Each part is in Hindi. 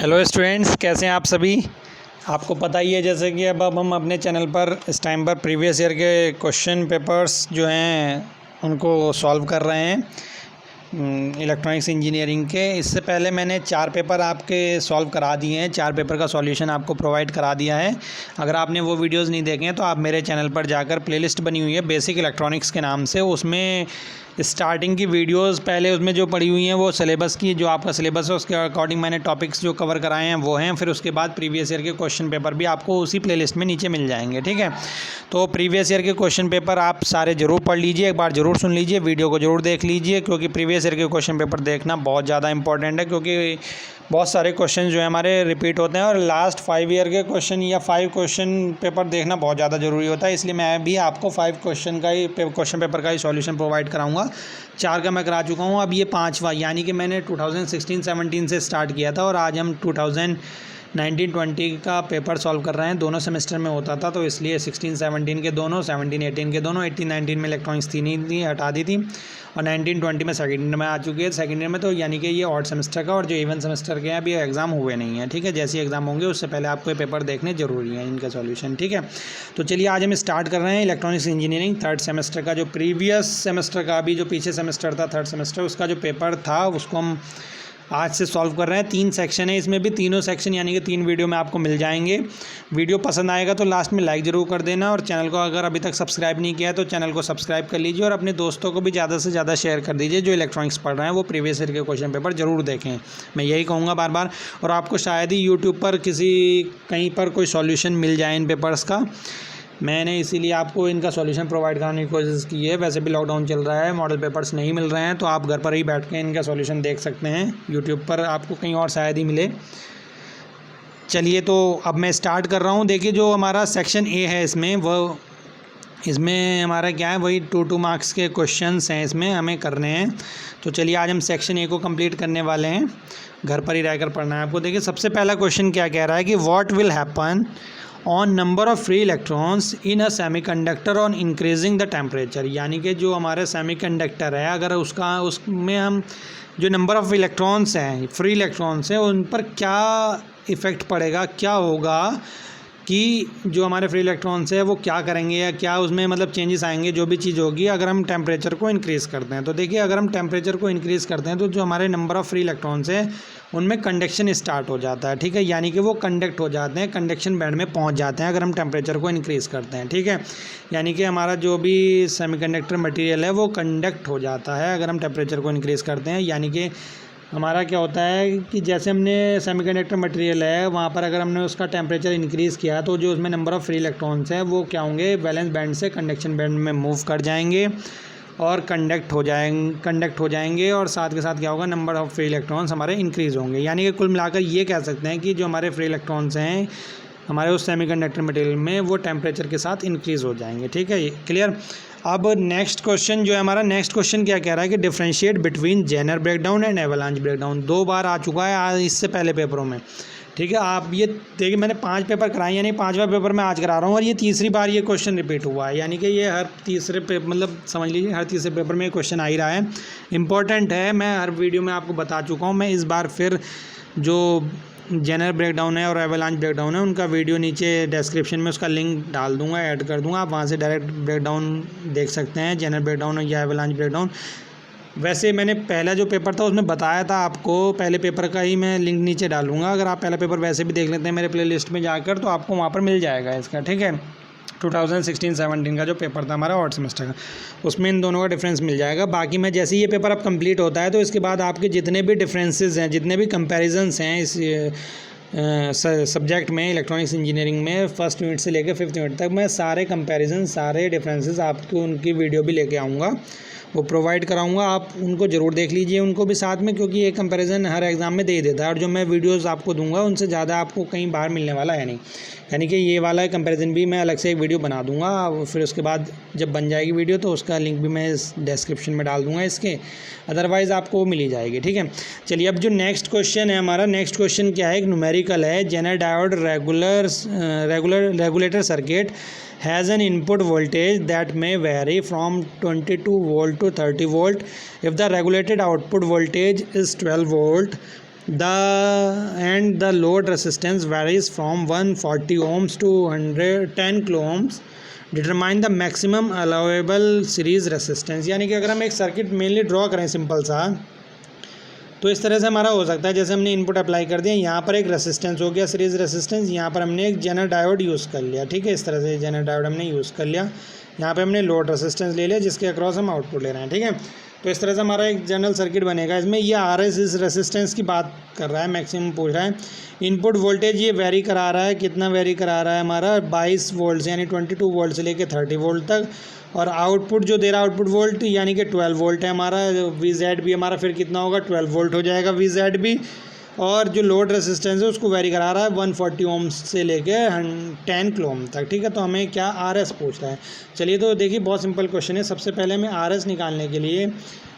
हेलो स्टूडेंट्स, कैसे हैं आप सभी। आपको पता ही है जैसे कि अब हम अपने चैनल पर इस टाइम पर प्रीवियस ईयर के क्वेश्चन पेपर्स जो हैं उनको सॉल्व कर रहे हैं इलेक्ट्रॉनिक्स इंजीनियरिंग के। इससे पहले मैंने 4 पेपर आपके सॉल्व करा दिए हैं, 4 पेपर का सॉल्यूशन आपको प्रोवाइड करा दिया है। अगर आपने वो वीडियोस नहीं देखे हैं तो आप मेरे चैनल पर जाकर प्लेलिस्ट बनी हुई है बेसिक इलेक्ट्रॉनिक्स के नाम से, उसमें स्टार्टिंग की वीडियोस पहले उसमें जो पड़ी हुई हैं वो सिलेबस की, जो आपका सिलेबस है उसके अकॉर्डिंग मैंने टॉपिक्स जो कवर कराए हैं वो हैं। फिर उसके बाद प्रीवियस ईयर के क्वेश्चन पेपर भी आपको उसी प्लेलिस्ट में नीचे मिल जाएंगे, ठीक है। तो प्रीवियस ईयर के क्वेश्चन पेपर आप सारे ज़रूर पढ़ लीजिए, एक बार ज़रूर सुन लीजिए, वीडियो को ज़रूर देख लीजिए, क्योंकि प्रीवियस ईयर के क्वेश्चन पेपर देखना बहुत ज़्यादा इंपॉर्टेंट है, क्योंकि बहुत सारे क्वेश्चन जो है हमारे रिपीट होते हैं और लास्ट 5 ईयर के क्वेश्चन या 5 क्वेश्चन पेपर देखना बहुत ज़्यादा ज़रूरी होता है। इसलिए मैं भी आपको 5 क्वेश्चन पेपर का ही सॉल्यूशन प्रोवाइड कराऊंगा। 4 का मैं करा चुका हूँ, अब ये 5वां, यानी कि मैंने 2016-17 से स्टार्ट किया था और आज हम 2019-20 का पेपर सॉल्व कर रहे हैं। दोनों सेमेस्टर में होता था, तो इसलिए 16-17 के दोनों, 17-18 के दोनों, 18-19 में इलेक्ट्रॉनिक्स थी नहीं थी, हटा दी थी, और 19-20 में सेकेंड ईयर में आ चुकी है। सेकेंड ईयर में तो यानी कि ये ऑड सेमेस्टर का और जो इवन सेमेस्टर के हैं अभी एग्ज़ाम हुए नहीं हैं, ठीक है। जैसे ही एग्ज़ाम होंगे उससे पहले आपको ये पेपर देखने ज़रूरी है, इनका सॉल्यूशन, ठीक है। तो चलिए आज हम स्टार्ट कर रहे हैं इलेक्ट्रॉनिक्स इंजीनियरिंग 3rd सेमेस्टर का। जो प्रीवियस सेमेस्टर का अभी जो पीछे सेमेस्टर था 3rd सेमेस्टर, उसका जो पेपर था उसको हम आज से सॉल्व कर रहे हैं। 3 सेक्शन है इसमें भी, तीनों सेक्शन यानी कि 3 वीडियो में आपको मिल जाएंगे। वीडियो पसंद आएगा तो लास्ट में लाइक ज़रूर कर देना, और चैनल को अगर अभी तक सब्सक्राइब नहीं किया है तो चैनल को सब्सक्राइब कर लीजिए, और अपने दोस्तों को भी ज़्यादा से ज़्यादा शेयर कर दीजिए जो इलेक्ट्रॉनिक्स पढ़ रहे हैं, वो प्रीवियस ईयर के क्वेश्चन पेपर ज़रूर देखें, मैं यही कहूँगा बार बार। और आपको शायद ही यूट्यूब पर कहीं पर कोई सॉल्यूशन मिल जाए इन पेपर्स का, मैंने इसीलिए आपको इनका सॉल्यूशन प्रोवाइड कराने की कोशिश की है। वैसे भी लॉकडाउन चल रहा है, मॉडल पेपर्स नहीं मिल रहे हैं, तो आप घर पर ही बैठ के इनका सॉल्यूशन देख सकते हैं यूट्यूब पर, आपको कहीं और शायद ही मिले। चलिए तो अब मैं स्टार्ट कर रहा हूँ। देखिए जो हमारा सेक्शन ए है इसमें हमारा क्या है, वही 2 मार्क्स के क्वेश्चंस हैं इसमें हमें करने हैं। तो चलिए आज हम सेक्शन ए को कंप्लीट करने वाले हैं, घर पर ही रहकर पढ़ना है आपको। देखिए सबसे पहला क्वेश्चन क्या कह रहा है कि what will happen on number of free electrons in a semiconductor on increasing the temperature. यानी कि जो हमारे सेमीकंडक्टर है, अगर उसमें हम जो नंबर ऑफ़ इलेक्ट्रॉन्स हैं, फ्री इलेक्ट्रॉन्स हैं, उन पर क्या इफ़ेक्ट पड़ेगा, क्या होगा कि जो हमारे फ्री इलेक्ट्रॉन्स है वो क्या करेंगे, या क्या उसमें मतलब चेंजेस आएंगे, जो भी चीज़ होगी अगर हम टेम्परेचर को इंक्रीज़ करते हैं। तो देखिए अगर हम टेम्परेचर को इंक्रीज़ करते हैं तो जो हमारे नंबर ऑफ़ फ्री इलेक्ट्रॉन्स हैं उनमें कंडक्शन स्टार्ट हो जाता है, ठीक है। यानी कि वो कंडक्ट हो जाते हैं, कंडक्शन बैंड में पहुंच जाते हैं अगर हम टेम्परेचर को इंक्रीज़ करते हैं, ठीक है। यानी कि हमारा जो भी सेमीकंडक्टर मटेरियल है वो कंडक्ट हो जाता है अगर हम टेम्परेचर को इंक्रीज़ करते हैं। यानी कि हमारा क्या होता है कि जैसे हमने सेमीकंडक्टर मटेरियल है वहाँ पर अगर हमने उसका टेम्परेचर इंक्रीज़ किया तो जो उसमें नंबर ऑफ़ फ्री इलेक्ट्रॉन्स हैं वो क्या होंगे, वैलेंस बैंड से कंडक्शन बैंड में मूव कर जाएंगे और कंडक्ट हो जाएंगे, और साथ के साथ क्या होगा, नंबर ऑफ़ फ्री इलेक्ट्रॉन्स हमारे इंक्रीज़ होंगे। यानी कि कुल मिलाकर ये कह सकते हैं कि जो हमारे फ्री इलेक्ट्रॉन्स हैं हमारे उस सेमीकंडक्टर मटेरियल में वो टेम्परेचर के साथ इंक्रीज़ हो जाएंगे, ठीक है, क्लियर। अब नेक्स्ट क्वेश्चन जो है हमारा, नेक्स्ट क्वेश्चन क्या कह रहा है कि differentiate between Zener breakdown and avalanche breakdown. 2 बार आ चुका है आज इससे पहले पेपरों में, ठीक है। आप ये देखिए मैंने 5 पेपर कराए, यानी 5वां पेपर मैं आज करा रहा हूँ, और ये तीसरी बार ये क्वेश्चन रिपीट हुआ है। यानी कि ये हर तीसरे पेपर, मतलब समझ लीजिए हर तीसरे पेपर में ये क्वेश्चन आ ही रहा है। इंपॉर्टेंट है, मैं हर वीडियो में आपको बता चुका हूँ। मैं इस बार फिर जो जेनर ब्रेकडाउन है और एवलांच ब्रेकडाउन है उनका वीडियो नीचे डिस्क्रिप्शन में उसका लिंक डाल दूंगा, ऐड कर दूंगा, आप वहाँ से डायरेक्ट ब्रेकडाउन देख सकते हैं, जेनर ब्रेकडाउन या एवलांच ब्रेकडाउन। वैसे मैंने पहला जो पेपर था उसमें बताया था आपको, पहले पेपर का ही मैं लिंक नीचे डालूंगा, अगर आप पहला पेपर वैसे भी देख लेते हैं मेरे प्लेलिस्ट में जाकर तो आपको वहाँ पर मिल जाएगा इसका, ठीक है। 2016-17 का जो पेपर था हमारा ऑड सेमेस्टर का, उसमें इन दोनों का डिफरेंस मिल जाएगा। बाकी मैं जैसे ही ये पेपर अब कंप्लीट होता है तो इसके बाद आपके जितने भी डिफरेंसेस हैं, जितने भी कंपैरिजंस हैं इस सब्जेक्ट में, इलेक्ट्रॉनिक्स इंजीनियरिंग में, 1st यूनिट से लेकर 5th यूनिट तक मैं सारे कंपैरिजन, सारे डिफरेंसेस आपको उनकी वीडियो भी लेके आऊँगा, वो प्रोवाइड कराऊंगा। आप उनको ज़रूर देख लीजिए उनको भी साथ में, क्योंकि ये कंपैरिजन हर एग्ज़ाम में दे ही देता है, और जो मैं वीडियोस आपको दूंगा उनसे ज़्यादा आपको कहीं बाहर मिलने वाला है नहीं। यानी कि ये वाला कंपैरिजन भी मैं अलग से एक वीडियो बना दूंगा, फिर उसके बाद जब बन जाएगी वीडियो तो उसका लिंक भी मैं इस डिस्क्रिप्शन में डाल दूंगा इसके, अदरवाइज़ आपको वो मिल ही जाएगी, ठीक है। चलिए अब जो नेक्स्ट क्वेश्चन है हमारा, नेक्स्ट क्वेश्चन क्या है, एक न्यूमेरिकल है। Zener diode regulator circuit has an input voltage that may vary from 22 volt to 30 volt. If the regulated output voltage is 12 volt, the load resistance varies from 140 ohms to 110 kilo ohms. Determine the maximum allowable series resistance. यानी कि अगर हम एक सर्किट मेनली ड्रॉ करें सिंपल सा, तो इस तरह से हमारा हो सकता है, जैसे हमने इनपुट अप्लाई कर दिया, यहाँ पर एक रेसिस्टेंस हो गया सीरीज़ रेसिस्टेंस, यहाँ पर हमने एक जेनर डायोड यूज़ कर लिया, ठीक है, इस तरह से जेनर डायोड हमने यूज़ कर लिया, यहाँ पे हमने लोड रेसिस्टेंस ले लिया जिसके अक्रॉस हम आउटपुट ले रहे हैं, ठीक है। तो इस तरह से हमारा एक जनरल सर्किट बनेगा। इसमें ये RS इस रेसिस्टेंस की बात कर रहा है, मैक्सिमम पूछ रहा है। इनपुट वोल्टेज ये वेरी करा रहा है, कितना वेरी करा रहा है हमारा 22 वोल्ट यानी 22 वोल्ट से लेके 30 वोल्ट तक, और आउटपुट जो दे रहा है आउटपुट वोल्ट यानी कि 12 वोल्ट है हमारा। VZ भी हमारा फिर कितना होगा, 12 वोल्ट हो जाएगा VZ भी। और जो लोड रेसिस्टेंस है उसको वेरी करा रहा है 140 ओम्स से लेके 10 किलो ओम तक, ठीक है। तो हमें क्या RS पूछ रहा है। चलिए तो देखिए बहुत सिंपल क्वेश्चन है। सबसे पहले हमें RS निकालने के लिए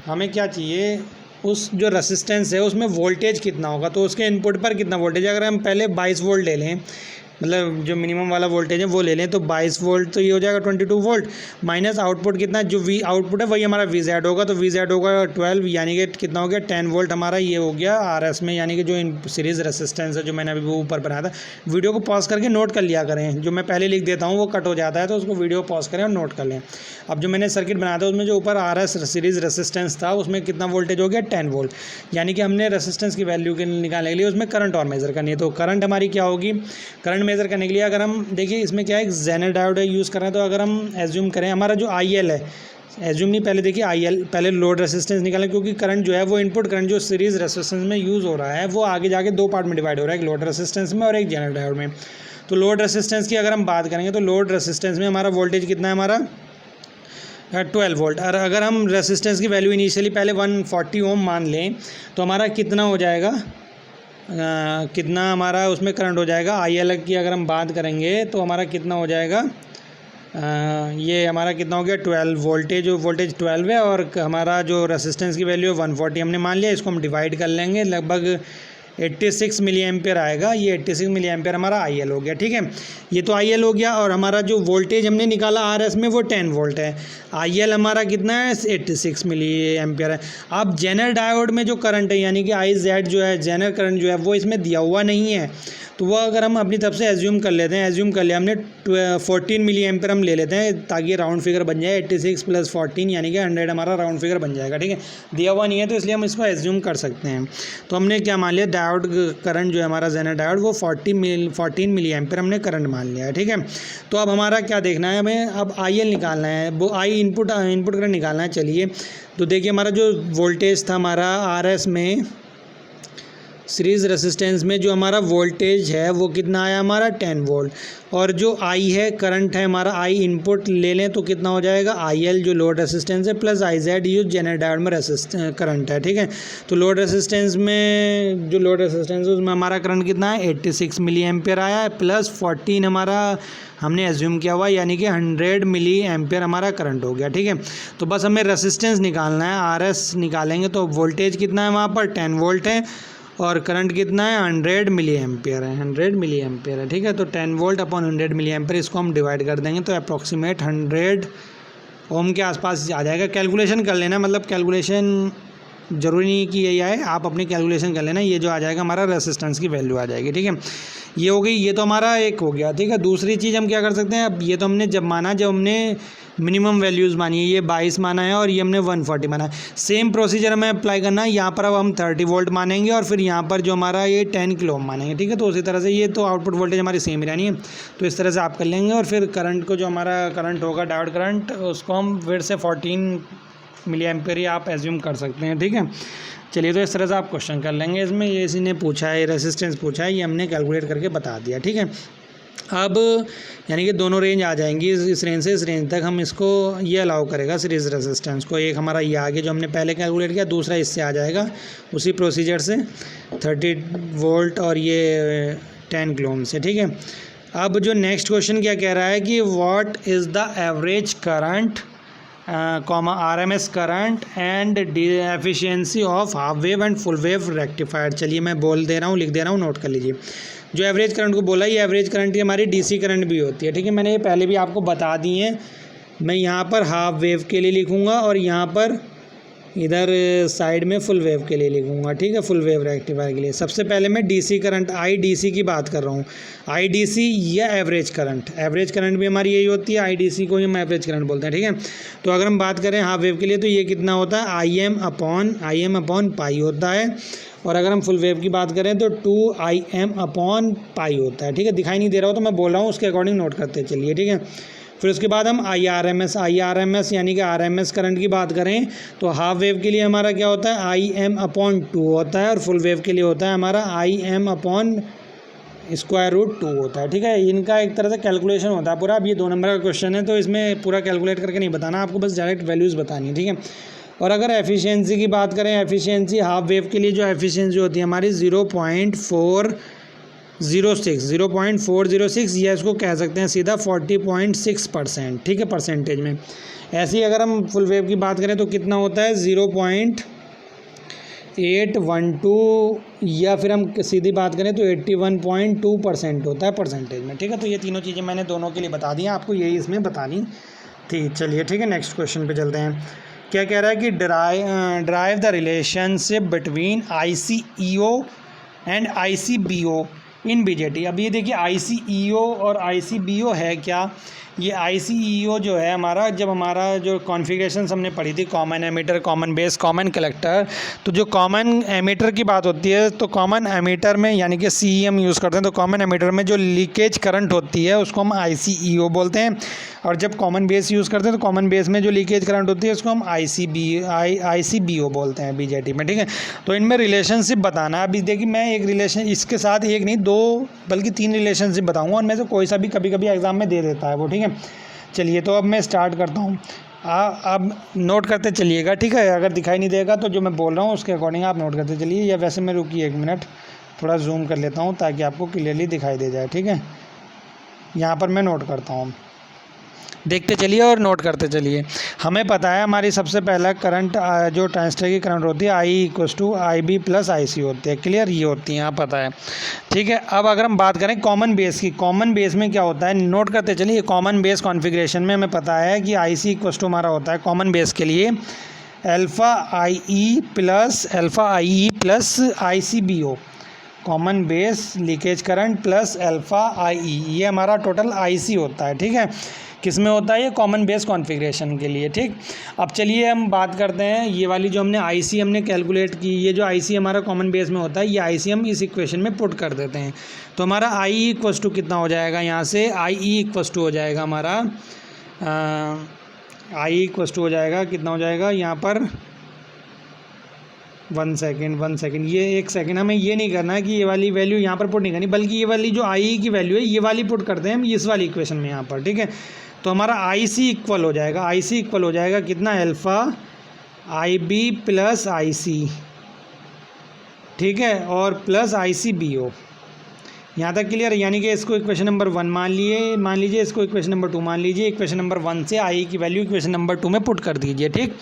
हमें क्या चाहिए, उस जो रेसिस्टेंस है उसमें वोल्टेज कितना होगा, तो उसके इनपुट पर कितना वोल्टेज। अगर हम पहले 22 वोल्ट ले लें, मतलब जो मिनिमम वाला वोल्टेज है वो ले लें, तो 22 वोल्ट तो ये हो जाएगा 22 वोल्ट माइनस आउटपुट कितना, जो आउटपुट है वही हमारा VZ होगा, तो VZ होगा 12 यानी कि कितना हो गया 10 वोल्ट हमारा ये हो गया RS में, यानी कि जो सीरीज़ रेसिस्टेंस है जो मैंने अभी वो ऊपर बनाया था। वीडियो को पॉज करके नोट कर लिया करें, जो मैं पहले लिख देता हूँ वो कट हो जाता है, तो उसको वीडियो पॉज करें और नोट कर लें। अब जो मैंने सर्किट बनाया था उसमें जो ऊपर RS सीरीज़ रेसिस्टेंस था उसमें कितना वोल्टेज हो गया 10 वोल्ट, यानी कि हमने रेसिस्टेंस की वैल्यू के निकालने के लिए उसमें करंट और मेज़र करनी है। तो करंट हमारी क्या होगी, करंट मेज़र करने के लिए अगर हम देखिए इसमें क्या है, जेनर डायोड यूज़ कर रहे हैं, तो अगर हम एज्यूम करें हमारा जो IL है, एज्यूम नहीं पहले देखिए IL, पहले लोड रेसिस्टेंस निकालें, क्योंकि करंट जो है वो इनपुट करंट जो सीरीज़ रेसिस्टेंस में यूज़ हो रहा है वो आगे जाके दो पार्ट में डिवाइड हो रहा है, एक लोड रेसिस्टेंस में और एक जेनर डायोड में। तो लोड रेसिस्टेंस की अगर हम बात करेंगे तो लोड रेसिस्टेंस में हमारा वोल्टेज कितना है हमारा 12 वोल्ट, और अगर हम रेसिस्टेंस की वैल्यू इनिशियली पहले 140 ओम मान लें तो हमारा कितना हो जाएगा, कितना हमारा उसमें करंट हो जाएगा। IL की अगर हम बात करेंगे तो हमारा कितना हो जाएगा, ये हमारा कितना हो गया 12 वोल्टेज 12 है, और हमारा जो रेसिस्टेंस की वैल्यू है 140 हमने मान लिया, इसको हम डिवाइड कर लेंगे, लगभग 86 मिली एम्पियर आएगा। ये 86 मिली एम्पियर हमारा IL हो गया, ठीक है। ये तो IL हो गया, और हमारा जो वोल्टेज हमने निकाला RS में वो 10 वोल्ट है। IL हमारा कितना है 86 मिली एम्पियर है। अब जेनर डायोड में जो करंट है यानी कि IZ जो है जेनर करंट जो है वो इसमें दिया हुआ नहीं है, तो वो अगर हम अपनी तरफ से एज्यूम कर लेते हैं, एज्यूम कर लिया हमने 14 मिली एम्पियर हम ले लेते हैं ताकि राउंड फिगर बन जाए, 86 + 14 यानी कि 100 हमारा राउंड फिगर बन जाएगा, ठीक है। दिया हुआ नहीं है तो इसलिए हम इसको एज्यूम कर सकते हैं। तो हमने क्या मान लिया, डायोड करंट जो है हमारा जेनर डायोड वो 14 मिली एम्पियर हमने करंट मान लिया है, ठीक है। तो अब हमारा क्या देखना है, हमें अब IL निकालना है, वो इनपुट करंट निकालना है। चलिए तो देखिए हमारा जो वोल्टेज था हमारा RS में सीरीज़ रेसिस्टेंस में जो हमारा वोल्टेज है वो कितना आया हमारा 10 वोल्ट, और जो I है करंट है हमारा I इनपुट ले लें तो कितना हो जाएगा IL जो लोड रेसिस्टेंस है प्लस IZ जो जेनर डायोड में करंट है, ठीक है। तो लोड रेसिस्टेंस में जो लोड रेसिस्टेंस है उसमें हमारा करंट कितना है 86 मिली एम्पियर आया है, प्लस 14 हमारा हमने एज्यूम किया हुआ यानी कि 100 मिली एम्पियर हमारा करंट हो गया, ठीक है। तो बस हमें रेसिस्टेंस निकालना है, RS निकालेंगे तो वोल्टेज कितना है वहाँ पर 10 वोल्ट है, और करंट कितना है 100 मिली एम्पियर है, 100 मिली एम्पियर है, ठीक है। तो 10 वोल्ट अपॉन 100 मिली एम्पियर, इसको हम डिवाइड कर देंगे तो अप्रॉक्सीमेट 100 ओम के आसपास आ जाएगा। कैलकुलेशन कर लेना, मतलब कैलकुलेशन ज़रूरी नहीं कि यही आए, आप अपनी कैलकुलेशन कर लेना, ये जो आ जाएगा हमारा रेसिस्टेंस की वैल्यू आ जाएगी, ठीक है। ये हो गई, ये तो हमारा एक हो गया, ठीक है। दूसरी चीज़ हम क्या कर सकते हैं, अब ये तो हमने जब माना, जब हमने मिनिमम वैल्यूज़ मानी है, ये 22 माना है और ये हमने 140 माना है। सेम प्रोसीजर हमें अप्लाई करना है, यहाँ पर अब हम 30 वोल्ट मानेंगे और फिर यहाँ पर जो हमारा ये 10 किलो ओम मानेंगे, ठीक है। तो उसी तरह से ये तो आउटपुट वोल्टेज हमारी सेम ही रहनी है, तो इस तरह से आप कर लेंगे। और फिर करंट को जो हमारा करंट होगा डायोड करंट, उसको हम फिर से 14 मिली एम्पियर ही आप एज्यूम कर सकते हैं, ठीक है। चलिए तो इस तरह से आप क्वेश्चन कर लेंगे। इसमें ये इसी ने पूछा है, रेसिस्टेंस पूछा है, ये हमने कैलकुलेट करके बता दिया, ठीक है। अब यानी कि दोनों रेंज आ जाएंगी, इस रेंज से इस रेंज तक हम इसको ये अलाउ करेगा सीरीज़ रेसिस्टेंस को। एक हमारा ये आगे जो हमने पहले कैलकुलेट किया, दूसरा इससे आ जाएगा उसी प्रोसीजर से 30 वोल्ट और ये 10 किलो ओम से, ठीक है। अब जो नेक्स्ट क्वेश्चन क्या कह रहा है कि what is the average current RMS current and efficiency of half wave and full wave rectifier. चलिए मैं बोल दे रहा हूँ, लिख दे रहा हूँ, नोट कर लीजिए। जो एवरेज करंट को बोला, ये एवरेज करंट की हमारी DC करंट भी होती है, ठीक है। मैंने ये पहले भी आपको बता दी है। मैं यहाँ पर हाफ वेव के लिए लिखूँगा और यहाँ पर इधर साइड में फुल वेव के लिए लिखूंगा, ठीक है, फुल वेव रेक्टिफायर के लिए। सबसे पहले मैं डीसी करंट आईडीसी की बात कर रहा हूँ। आईडीसी या एवरेज करंट भी हमारी यही होती है, आईडीसी को ही हम एवरेज करंट बोलते हैं, ठीक है। तो अगर हम बात करें हाफ वेव के लिए तो ये कितना होता है, आई एम अपॉन पाई होता है। और अगर हम फुल वेव की बात करें तो 2IM अपॉन पाई होता है, ठीक है। दिखाई नहीं दे रहा हो तो मैं बोल रहा हूँ, उसके अकॉर्डिंग नोट करते चलिए, ठीक है। फिर उसके बाद हम IRMS यानी कि RMS करंट की बात करें तो हाफ वेव के लिए हमारा क्या होता है, IM अपॉन 2 होता है, और फुल वेव के लिए होता है हमारा IM अपॉन √2 होता है, ठीक है। इनका एक तरह से कैलकुलेशन होता है पूरा। अब ये 2 नंबर का क्वेश्चन है तो इसमें पूरा कैलकुलेट करके नहीं बताना, आपको बस डायरेक्ट वैल्यूज़ बतानी है, ठीक है। और अगर एफिशिएंसी की बात करें, एफिशिएंसी हाफ वेव के लिए जो एफिशिएंसी होती है हमारी 0.406, या इसको कह सकते हैं सीधा 40.6%, ठीक है, परसेंटेज में। ऐसे ही अगर हम फुल वेव की बात करें तो कितना होता है 0.812, या फिर हम सीधी बात करें तो 81.2% होता है परसेंटेज में, ठीक है। तो ये तीनों चीज़ें मैंने दोनों के लिए बता दी हैं, आपको यही इसमें बतानी थी। चलिए ठीक है, नेक्स्ट क्वेश्चन पे चलते हैं। क्या कह रहा है कि drive the relationship between ICEO and ICBO in BJT। अब ये देखिए ICEO और ICBO है क्या। ये ICEO जो है हमारा, जब हमारा जो कॉन्फ़िगरेशन हमने पढ़ी थी, common ammeter, common base, common collector, तो जो कॉमन एमीटर की बात होती है तो कॉमन एमीटर में यानी कि CEM यूज़ करते हैं, तो कॉमन एमीटर में जो लीकेज करंट होती है उसको हम ICEO बोलते हैं। और जब कॉमन बेस यूज़ करते हैं तो कॉमन बेस में जो लीकेज करंट होती है उसको हम ICBO बोलते हैं BJT में, ठीक है। तो इनमें रिलेशनशिप बताना है। अभी देखिए मैं एक रिलेशन, इसके साथ एक नहीं 2 बल्कि 3 रिलेशनशिप बताऊंगा, उनमें से कोई सा भी कभी कभी एग्जाम में दे देता है वो, ठीक है। चलिए तो अब मैं स्टार्ट करता हूँ, अब नोट करते चलिएगा, ठीक है। अगर दिखाई नहीं देगा तो जो मैं बोल रहा हूँ उसके अकॉर्डिंग आप नोट करते चलिए, या वैसे मैं रुकिए 1 मिनट, थोड़ा जूम कर लेता हूँ ताकि आपको क्लियरली दिखाई दे जाए, ठीक है। यहाँ पर मैं नोट करता हूँ, देखते चलिए और नोट करते चलिए। हमें पता है हमारी सबसे पहला करंट जो ट्रांजिस्टर की करंट होती है I = IB + IC होती है, क्लियर, ये होती है, यहाँ पता है, ठीक है। अब अगर हम बात करें कॉमन बेस की, कॉमन बेस में क्या होता है, नोट करते चलिए। कॉमन बेस कॉन्फ़िगरेशन में हमें पता है कि IC = हमारा होता है कॉमन बेस के लिए αIE + ICBO, common base leakage current plus αIE, ये हमारा टोटल IC होता है, ठीक है। किस में होता है ये, कॉमन बेस कॉन्फ़िगरेशन के लिए, ठीक। अब चलिए हम बात करते हैं, ये वाली जो हमने IC हमने कैलकुलेट की, ये जो IC हमारा कॉमन बेस में होता है, ये IC हम इस इक्वेशन में पुट कर देते हैं। तो हमारा IE = कितना हो जाएगा, यहाँ से IE = हो जाएगा हमारा IE = हो जाएगा, कितना हो जाएगा यहाँ पर, 1 सेकेंड, ये 1 सेकेंड, हमें ये नहीं करना है कि ये वाली वैल्यू यहाँ पर पुट नहीं करनी, बल्कि ये वाली जो IE की वैल्यू है ये वाली पुट करते हैं हम इस वाली इक्वेशन में यहाँ पर, ठीक है। तो हमारा IC इक्वल हो जाएगा कितना, αIB + IC, ठीक है, और प्लस ICBO, यहाँ तक क्लियर है। यानी कि इसको इक्वेशन नंबर 1 मान लीजिए, इसको इक्वेशन नंबर 2 मान लीजिए, इक्वेशन नंबर 1 से IE की वैल्यू इक्वेशन नंबर 2 में पुट कर दीजिए, ठीक,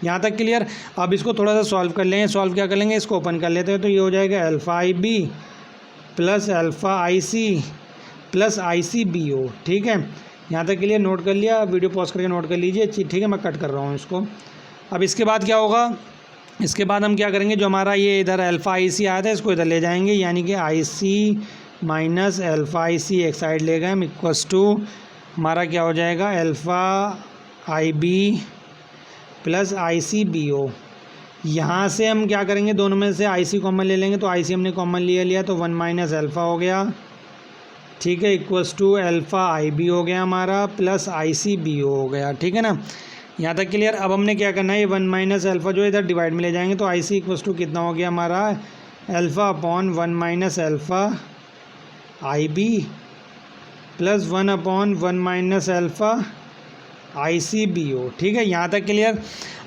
यहाँ तक क्लियर। अब इसको थोड़ा सा सॉल्व कर लेंगे, सॉल्व क्या कर लेंगे, इसको ओपन कर लेते हैं, तो ये हो जाएगा αIB + αIC + ICBO, ठीक है। यहाँ तक क्लियर, नोट कर लिया, वीडियो पॉज करके नोट कर लीजिए, ठीक है। मैं कट कर रहा हूँ इसको। अब इसके बाद क्या होगा, इसके बाद हम क्या करेंगे, जो हमारा ये इधर αIC आया था इसको इधर ले जाएंगे, यानी कि IC - αIC एक साइड ले गए हम, इक्वल्स टू हमारा क्या हो जाएगा, αIB + ICBO। यहाँ से हम क्या करेंगे, दोनों में से IC कॉमन ले लेंगे, तो IC हमने कॉमन लिया तो 1 - α हो गया, ठीक है, इक्वल्स टू αIB हो गया हमारा प्लस ICBO हो गया, ठीक है ना। यहाँ तक क्लियर। अब हमने क्या करना है, ये 1 - α जो इधर डिवाइड में ले जाएंगे, तो IC = कितना हो गया हमारा, α/1 - αIB + 1/1 - α ICBO, ठीक है, यहाँ तक क्लियर।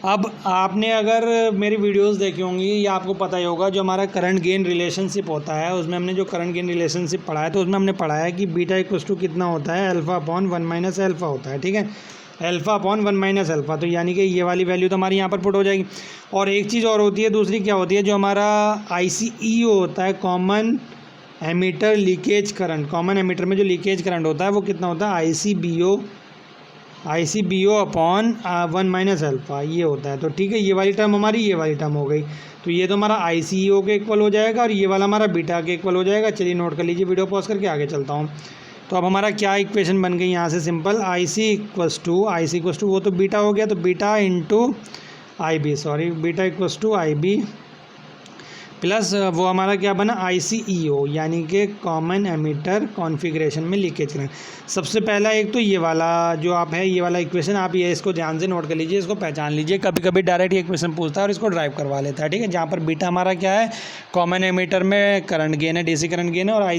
अब आपने अगर मेरी वीडियोस देखी होंगी या आपको पता ही होगा, जो हमारा करंट गेन रिलेशनशिप होता है उसमें हमने जो करंट गेन रिलेशनशिप पढ़ा है, तो उसमें हमने पढ़ा है कि बीटा = कितना होता है, α/1 - α होता है, ठीक है, α/1 - α। तो यानी कि ये वाली वैल्यू तो हमारी यहाँ पर पुट हो जाएगी। और एक चीज़ और होती है, दूसरी क्या होती है, जो हमारा ICEO होता है, common ammeter leakage current, common ammeter में जो लीकेज करंट होता है वो कितना होता है, ICBO ICBO upon 1 minus alpha ये होता है। तो ठीक है, ये वाली टर्म हमारी ये वाली टर्म हो गई, तो ये तो हमारा ICEO के इक्वल हो जाएगा और ये वाला हमारा बीटा के इक्वल हो जाएगा। चलिए नोट कर लीजिए, वीडियो पॉज करके आगे चलता हूँ। तो अब हमारा क्या इक्वेशन बन गई यहाँ से, सिंपल IC वो तो बीटा हो गया, तो beta into beta equals to IB plus वो हमारा क्या बना ICEO, यानी कि कॉमन एमिटर कॉन्फ़िगरेशन में लीकेज करंट। सबसे पहला एक तो ये वाला जो आप है, ये वाला इक्वेशन आप ये इसको ध्यान से नोट कर लीजिए, इसको पहचान लीजिए। कभी कभी डायरेक्ट ये इक्वेशन पूछता है और इसको ड्राइव करवा लेता है, ठीक है। जहाँ पर बीटा हमारा क्या है, कॉमन एमिटर में करंट गेन है, DC करंट गेन है, और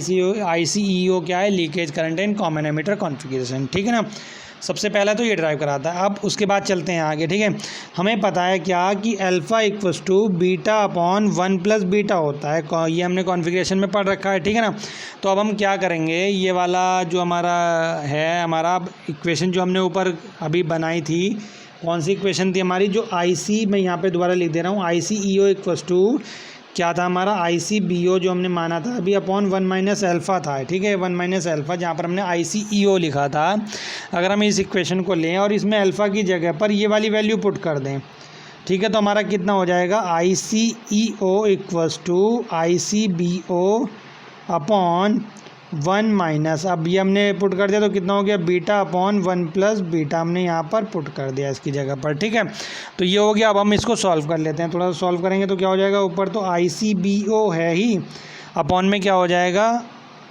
ICEO क्या है, लीकेज करंट है इन कॉमन एमिटर कॉन्फ़िगरेशन, ठीक है ना। सबसे पहला तो ये ड्राइव कराता है। अब उसके बाद चलते हैं आगे, ठीक है। हमें पता है क्या कि alpha equals to beta upon 1 plus beta होता है, ये हमने कॉन्फ़िगरेशन में पढ़ रखा है, ठीक है ना। तो अब हम क्या करेंगे, ये वाला जो हमारा है, हमारा इक्वेशन जो हमने ऊपर अभी बनाई थी, कौन सी इक्वेशन थी हमारी, जो IC मैं यहाँ पे दोबारा लिख दे रहा हूँ, ICEO इक्वस टू क्या था हमारा, ICBO जो हमने माना था अभी अपॉन 1 माइनस अल्फ़ा था, ठीक है। 1 माइनस अल्फ़ा जहाँ पर हमने ICEO लिखा था, अगर हम इस इक्वेशन को लें और इसमें अल्फ़ा की जगह पर ये वाली वैल्यू पुट कर दें, ठीक है, तो हमारा कितना हो जाएगा, ICEO equals to ICBO upon 1 minus, अब ये हमने पुट कर दिया तो कितना हो गया, बीटा अपॉन 1 प्लस बीटा हमने यहाँ पर पुट कर दिया इसकी जगह पर, ठीक है। तो ये हो गया। अब हम इसको सॉल्व कर लेते हैं, थोड़ा सा सॉल्व करेंगे तो क्या हो जाएगा, ऊपर तो ICBO है ही, अपॉन में क्या हो जाएगा,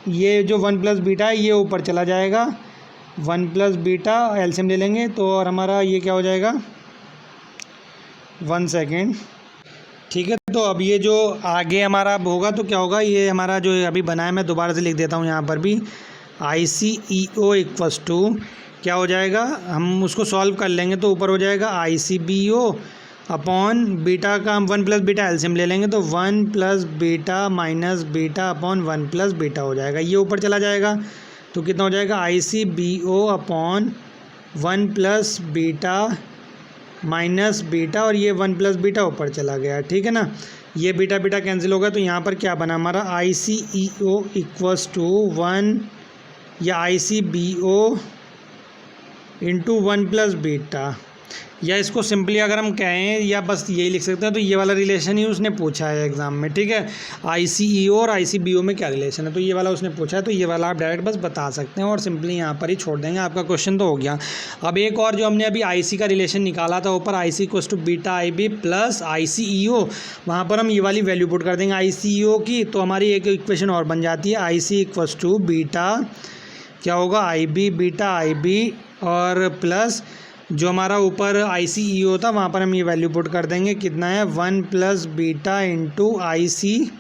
ये जो 1 प्लस बीटा है ये ऊपर चला जाएगा, 1 प्लस बीटा एलसीएम ले लेंगे तो, और हमारा ये क्या हो जाएगा, 1 सेकेंड, ठीक है। तो अब ये जो आगे हमारा होगा तो क्या होगा, ये हमारा जो अभी बना है मैं दोबारा से लिख देता हूँ यहाँ पर भी, ICEO इक्वस टू क्या हो जाएगा, हम उसको सॉल्व कर लेंगे तो ऊपर हो जाएगा ICBO अपॉन बीटा का हम 1 प्लस बीटा एलसीएम ले लेंगे तो 1 plus beta minus beta upon 1 plus beta हो जाएगा, ये ऊपर चला जाएगा तो कितना हो जाएगा, ICBO upon 1 plus beta minus beta, और ये 1 प्लस बीटा ऊपर चला गया, ठीक है ना। ये बीटा बीटा कैंसिल होगा तो यहाँ पर क्या बना हमारा, ICEO इक्वस टू 1 या ICBO इंटू 1 प्लस बीटा, या इसको सिंपली अगर हम कहें या बस यही लिख सकते हैं तो ये वाला रिलेशन ही उसने पूछा है एग्ज़ाम में, ठीक है। ICEO और ICBO में क्या रिलेशन है, तो ये वाला उसने पूछा है, तो ये वाला आप डायरेक्ट बस बता सकते हैं और सिंपली यहाँ पर ही छोड़ देंगे, आपका क्वेश्चन तो हो गया। अब एक और जो हमने अभी IC का रिलेशन निकाला था ऊपर, IC equals to beta IB plus ICEO, वहाँ पर हम ये वाली वैल्यू पुट कर देंगे ICEO की, तो हमारी एक इक्वेशन और बन जाती है, IC इक्वस टू बीटा क्या होगा, IB बीटा IB, और प्लस जो हमारा ऊपर ICEO था वहाँ पर हम ये वैल्यू पुट कर देंगे, कितना है, 1 प्लस बीटा इंटू ICBO।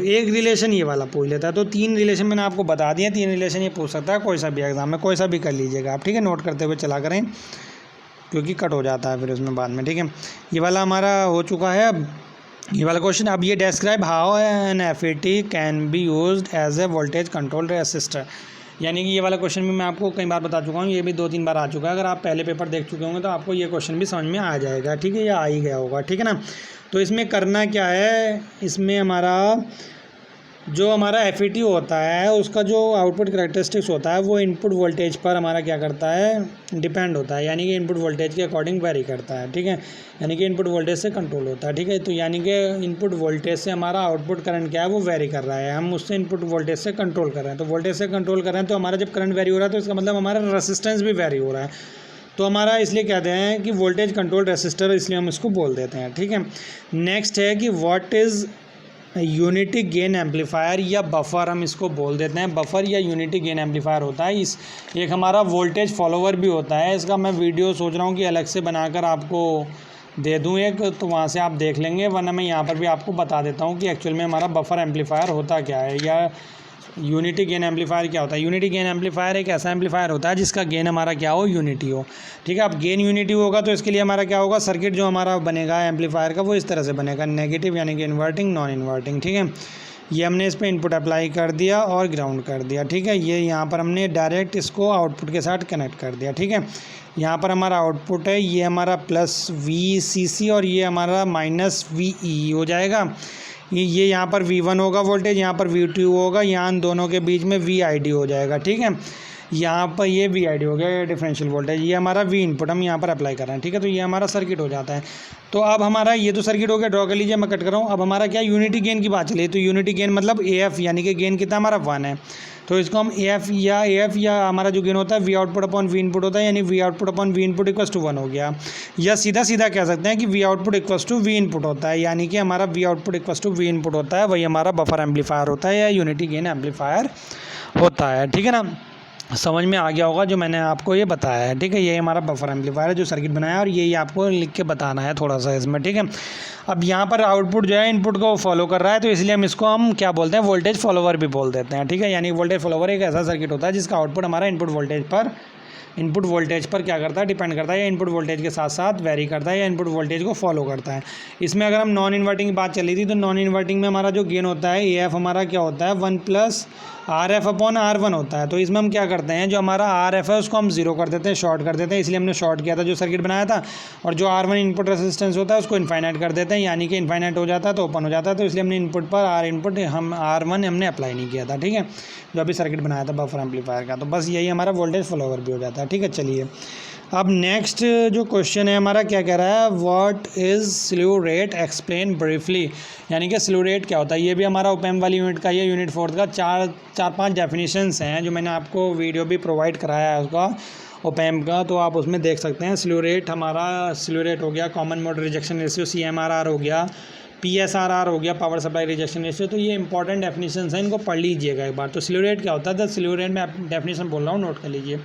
एक रिलेशन ये वाला पूछ लेता है, तो 3 रिलेशन मैंने आपको बता दिया, 3 रिलेशन ये पूछ सकता है कोई सा भी एग्जाम में, कोई सा भी कर लीजिएगा आप, ठीक है। नोट करते हुए चला करें क्योंकि कट हो जाता है फिर उसमें बाद में, ठीक है। ये वाला हमारा हो चुका है। अब ये वाला क्वेश्चन, अब ये describe how an FET can be used as a voltage control resistor, यानी कि ये वाला क्वेश्चन भी मैं आपको कई बार बता चुका हूँ, ये भी 2-3 बार आ चुका है। अगर आप पहले पेपर देख चुके होंगे तो आपको ये क्वेश्चन भी समझ में आ जाएगा, ठीक है, या आ ही गया होगा, ठीक है ना। तो इसमें करना क्या है, इसमें हमारा जो हमारा FET होता है उसका जो आउटपुट करैक्टरिस्टिक्स होता है वो इनपुट वोल्टेज पर हमारा क्या करता है, डिपेंड होता है, यानी कि इनपुट वोल्टेज के अकॉर्डिंग वेरी करता है, ठीक है, यानी कि इनपुट वोल्टेज से कंट्रोल होता है, ठीक है। तो यानी कि इनपुट वोल्टेज से हमारा आउटपुट करंट क्या है वो वेरी कर रहा है, हम उससे इनपुट वोल्टेज से कंट्रोल कर रहे हैं, तो वोल्टेज से कंट्रोल कर रहे हैं तो हमारा जब करंट वेरी हो रहा है तो इसका मतलब हमारा रेसिस्टेंस भी वेरी हो रहा है, तो हमारा इसलिए कहते हैं कि वोल्टेज कंट्रोल रेसिस्टर, इसलिए हम इसको बोल देते हैं, ठीक है। नेक्स्ट है कि what is unity gain amplifier या बफर, हम इसको बोल देते हैं, बफर या यूनिटी गेन एम्पलीफायर होता है। इस एक हमारा वोल्टेज फॉलोवर भी होता है, इसका मैं वीडियो सोच रहा हूँ कि अलग से बनाकर आपको दे दूँ एक, तो वहाँ से आप देख लेंगे, वरना मैं यहाँ पर भी आपको बता देता हूँ कि एक्चुअल में हमारा बफर एम्पलीफायर होता क्या है या यूनिटी गेन एम्पलीफायर क्या होता है। यूनिटी गेन एम्पलीफायर एक ऐसा एम्पलीफायर होता है जिसका गेन हमारा क्या हो, यूनिटी हो, ठीक है। अब गेन यूनिटी होगा तो इसके लिए हमारा क्या होगा, सर्किट जो हमारा बनेगा एम्पलीफायर का वो इस तरह से बनेगा, नेगेटिव यानी कि इन्वर्टिंग, नॉन इन्वर्टिंग, ठीक है। ये हमने इस पर इनपुट अप्लाई कर दिया और ग्राउंड कर दिया, ठीक है। ये यहाँ पर हमने डायरेक्ट इसको आउटपुट के साथ कनेक्ट कर दिया, ठीक है। यहाँ पर हमारा आउटपुट है, ये हमारा प्लस VCC और ये हमारा माइनस VE हो जाएगा। ये यहाँ पर V1 होगा वोल्टेज, यहाँ पर V2 होगा, यहाँ दोनों के बीच में VID हो जाएगा, ठीक है। यहाँ पर ये वी आई डी हो गया डिफरेंशियल वोल्टेज, ये हमारा वी इनपुट हम यहाँ पर अप्लाई कर रहे हैं, ठीक है। तो ये हमारा सर्किट हो जाता है। तो अब हमारा ये तो सर्किट हो गया, ड्रॉ कर लीजिए, मैं कट कर रहा हूँ। अब हमारा क्या यूनिटी गेन की बात चली, तो यूनिटी गेन मतलब ए एफ, यानी कि गेन कितना हमारा 1 है। तो इसको हम ए एफ या हमारा जो गेन होता है V output upon V input होता है, यानी V output upon V input equals to 1 हो गया। या सीधा सीधा कह सकते हैं कि V output equals to V input होता है, यानी कि हमारा V output equals to V input होता है, वही हमारा बफर एम्पलीफायर होता है या यूनिटी गेन एम्पलीफायर होता है, ठीक है ना। समझ में आ गया होगा जो मैंने आपको ये बताया है, ठीक है। ये हमारा बफर एम्पलीफायर है जो सर्किट बनाया है, और ये आपको लिख के बताना है थोड़ा सा इसमें, ठीक है। अब यहाँ पर आउटपुट जो है इनपुट को फॉलो कर रहा है, तो इसलिए हम इसको हम क्या बोलते हैं, वोल्टेज फॉलोवर भी बोल देते हैं, ठीक है। यानी वोल्टेज फॉलोवर एक ऐसा सर्किट होता है जिसका आउटपुट हमारा इनपुट वोल्टेज पर क्या करता है, डिपेंड करता है, या इनपुट वोल्टेज के साथ साथ वेरी करता है, या इनपुट वोल्टेज को फॉलो करता है। इसमें अगर हम नॉन इन्वर्टिंग की बात चली थी, तो नॉन इन्वर्टिंग में हमारा जो गेन होता है ए एफ हमारा क्या होता है 1 plus R F upon R1 होता है। तो इसमें हम क्या करते हैं, जो हमारा आर एफ है उसको हम 0 कर देते हैं, शॉर्ट कर देते हैं, इसलिए हमने शॉर्ट किया था जो सर्किट बनाया था। और जो R1 इनपुट रेजिस्टेंस होता है उसको इन्फाइनाइट कर देते हैं, यानी कि इन्फाइनाइट हो जाता है तो ओपन हो जाता है। तो इसलिए हमने इनपुट पर R1 हमने अप्लाई नहीं किया था, ठीक है, जो अभी सर्किट बनाया था बफर एम्पलीफायर का। तो बस यही हमारा वोल्टेज फॉलोवर भी हो जाता है, ठीक है। चलिए अब नेक्स्ट जो क्वेश्चन है हमारा क्या कह रहा है, what is स्लू rate, explain briefly. यानी कि स्लू रेट क्या होता है, ये भी हमारा ओपैम्प वाली यूनिट का, ये यूनिट 4 का 4-5 डेफिनेशंस हैं जो मैंने आपको वीडियो भी प्रोवाइड कराया है उसका ओपैम्प का, तो आप उसमें देख सकते हैं। स्लू रेट हो गया common mode rejection ratio, CMRR हो गया, PSRR हो गया पावर सप्लाई रिजेक्शन रेशियो। तो ये इंपॉर्टेंट डेफिनेशंस हैं, इनको पढ़ लीजिएगा एक बार। तो स्लू रेट क्या होता है, द स्लू रेट, मैं डेफिनेशन बोल रहा हूँ, नोट कर लीजिए।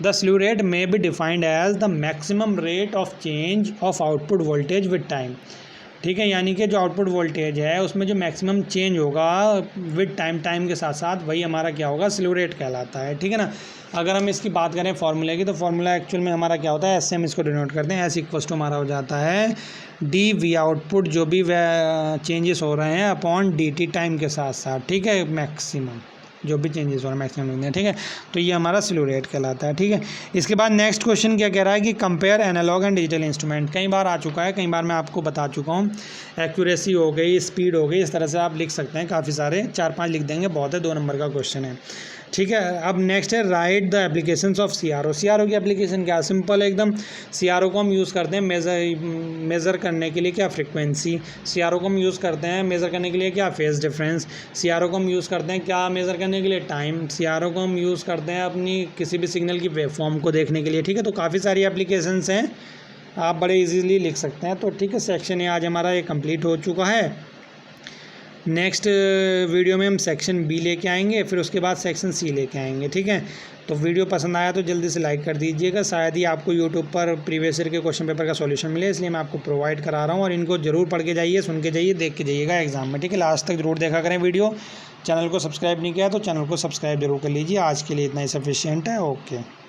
The slew rate may be defined as the maximum rate of change of output voltage with time, ठीक है। यानी कि जो आउटपुट वोल्टेज है उसमें जो मैक्सिमम चेंज होगा विद टाइम के साथ साथ, वही हमारा क्या होगा, स्लू रेट कहलाता है, ठीक है ना। अगर हम इसकी बात करें फार्मूले की, तो फार्मूला एक्चुअल में हमारा क्या होता है, ऐसे हम इसको डिनोट करते हैं, एस इक्वल्स टू हमारा हो जाता है डी वी आउटपुट, जो भी चेंजेस हो रहे हैं अपॉन डी टी टाइम के साथ साथ, ठीक है, मैक्सिमम जो भी चेंजेस हो रहे हैं मैक्सिमम लेंगे, ठीक है। तो ये हमारा स्लू रेट कहलाता है, ठीक है। इसके बाद नेक्स्ट क्वेश्चन क्या कह रहा है कि compare analog and digital instrument. कई बार आ चुका है, कई बार मैं आपको बता चुका हूँ। एक्यूरेसी हो गई, स्पीड हो गई, इस तरह से आप लिख सकते हैं, काफ़ी सारे 4-5 लिख देंगे, बहुत है, 2 नंबर का क्वेश्चन है, ठीक है। अब नेक्स्ट है right the applications of CRO। CRO की एप्लीकेशन क्या, सिंपल है एकदम। CRO को हम यूज़ करते हैं मेज़र करने के लिए क्या, फ्रिक्वेंसी। CRO को हम यूज़ करते हैं मेज़र करने के लिए क्या, फेज डिफरेंस। CRO को हम यूज़ करते हैं क्या, मेज़र करने के लिए टाइम। CRO को हम यूज़ करते हैं अपनी किसी भी सिग्नल की वेवफॉर्म को देखने के लिए, ठीक है। तो काफ़ी सारी एप्लीकेशंस हैं, आप बड़े ईजीली लिख सकते हैं। तो ठीक है, सेक्शन ए आज हमारा ये कंप्लीट हो चुका है। नेक्स्ट वीडियो में हम सेक्शन बी लेके आएंगे, फिर उसके बाद सेक्शन सी लेके आएंगे, ठीक है। तो वीडियो पसंद आया तो जल्दी से लाइक कर दीजिएगा। शायद ही आपको यूट्यूब पर प्रीवियस ईयर के क्वेश्चन पेपर का सॉल्यूशन मिले, इसलिए मैं आपको प्रोवाइड करा रहा हूँ, और इनको जरूर पढ़ के जाइए, सुन के जाइए, देख के जाइएगा एग्जाम में, ठीक है। लास्ट तक जरूर देखा करें वीडियो। चैनल को सब्सक्राइब नहीं किया तो चैनल को सब्सक्राइब जरूर कर लीजिए। आज के लिए इतना ही सफिशिएंट है, ओके।